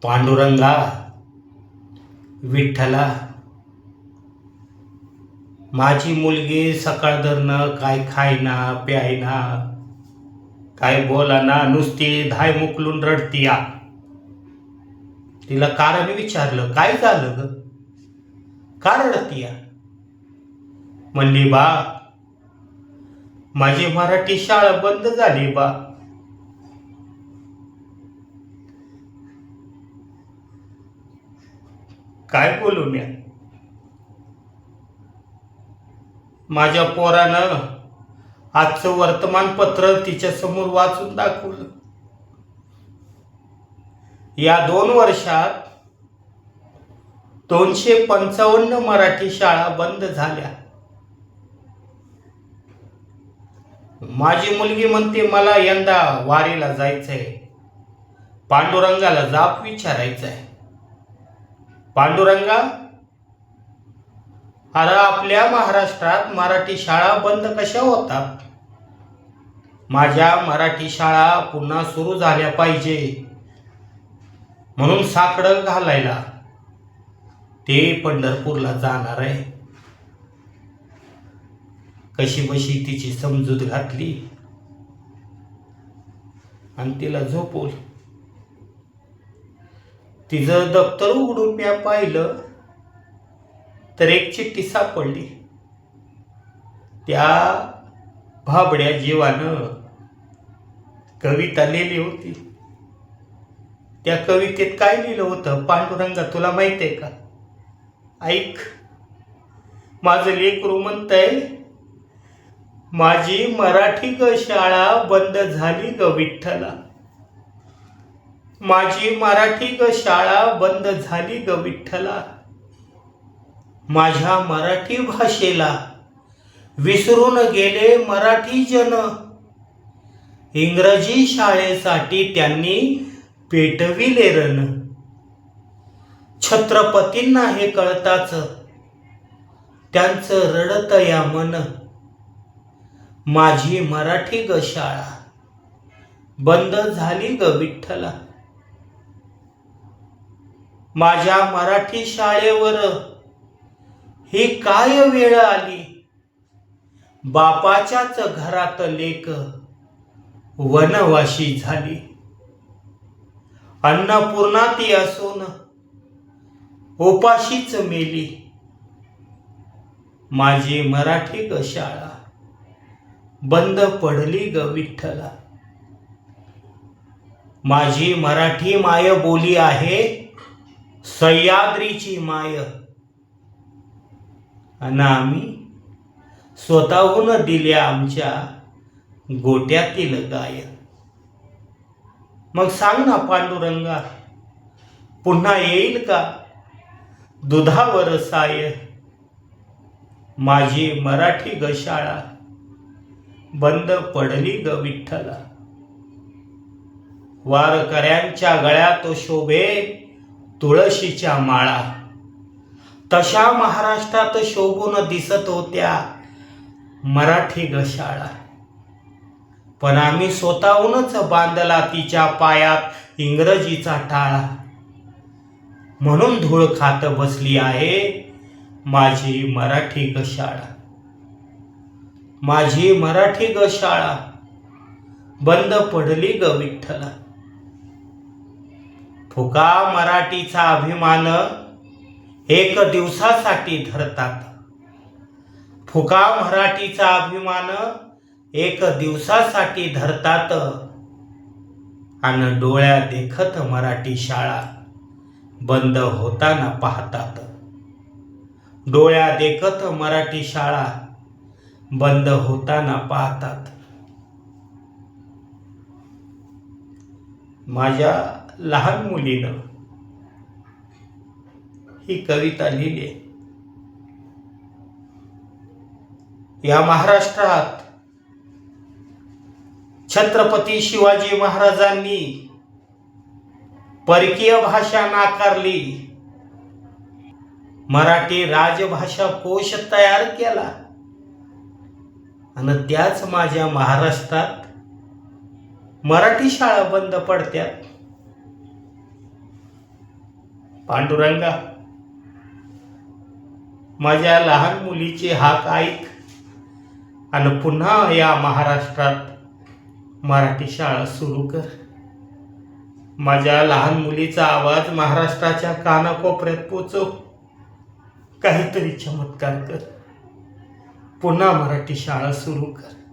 पांडुरंगा, विठ्ठला, माझी मुलगी सकाळ धरणं काय खायना प्यायना, काय बोलाना, नुसती धाय मुकलून रडतीया. तिला कारण विचारलं, काय झालं ग, का रडतीया? म्हणली, बा माझी मराठी शाळा बंद झाली बा. काय बोलू मी? माझ्या पोरानं आजचं वर्तमानपत्र तिच्या समोर वाचून दाखवलं. या 2 वर्षात 255 मराठी शाळा बंद झाल्या. माझी मुलगी म्हणते, मला यंदा वारीला जायचंय, पांडुरंगाला जाप विचारायचंय. पांडुरंगा, अरे आपल्या महाराष्ट्रात मराठी शाळा बंद कशा होतात? माझ्या मराठी शाळा पुन्हा सुरू झाल्या पाहिजे म्हणून साकडं घालायला ते पंढरपूरला जाणार आहे. कशी बशी तिची समजूत घातली आणि तिला झोपवलं. तिचं दप्तर उघडून मी पाहिलं तर एक चिठ्ठी सापडली. त्या भाबड्या जीवानं कविता लिहिली होती. त्या कवितेत काय लिहिलं होतं पांडुरंगा, तुला माहित आहे का? ऐक. माझं लेकरू म्हणतंय, माझी मराठी ग शाळा बंद झाली ग विठ्ठला, माझी मराठी ग शाळा बंद झाली ग विठ्ठला. माझ्या मराठी भाषेला विसरून गेले मराठी जन, इंग्रजी शाळेसाठी त्यांनी पेटविले रण. छत्रपतींना हे कळताच त्यांचं रडत या मन, माझी मराठी ग शाळा बंद झाली ग विठ्ठला. माझ्या मराठी शाळेवर ही काय वेळ आली, बापाच्याच घरात लेक वनवाशी झाली. अन्नपूर्णा ती असून उपाशीच मेली, माझी मराठी ग शाळा बंद पडली ग विठ्ठला. माझी मराठी माय बोली आहे सह्याद्रीची माय, आणि आम्ही स्वतःहून दिल्या आमच्या गोट्यातील गाय. मग सांग ना पांडुरंगा, पुन्हा येईल का दुधावर साय, माझी मराठी ग शाळा बंद पडली ग विठ्ठला. वारकऱ्यांच्या गळ्यात शोभे तुळशीच्या माळा, तशा महाराष्ट्रात शोभून दिसत होत्या मराठी ग शाळा. पण आम्ही स्वतःहूनच बांधला तिच्या पायात इंग्रजीचा टाळा, म्हणून धूळ खात बसली आहे माझी मराठी ग शाळा. माझी मराठी ग शाळा बंद पडली ग विठ्ठला. फुका मराठीचा अभिमान एक दिवसासाठी धरतात, फुका मराठीचा अभिमान एक दिवसासाठी धरतात, आणि डोळ्या देखत मराठी शाळा बंद होताना पाहतात. डोळ्या देखत मराठी शाळा बंद होताना पाहतात. माझ्या लहान मुलीनं ही कविता लिहिली. या महाराष्ट्रात छत्रपती शिवाजी महाराजांनी परकीय भाषा नाकारली, मराठी राजभाषा कोश तयार केला, आणि त्याच माझ्या महाराष्ट्रात मराठी शाळा बंद पडत्यात. पांडुरंगा, माझ्या लहान मुलीची हाक ऐक आणि पुन्हा या महाराष्ट्रात मराठी शाळा सुरू कर. माझ्या लहान मुलीचा आवाज महाराष्ट्राच्या कानाकोपऱ्यात पोचव. काहीतरी चमत्कार कर. पुन्हा मराठी शाळा सुरू कर.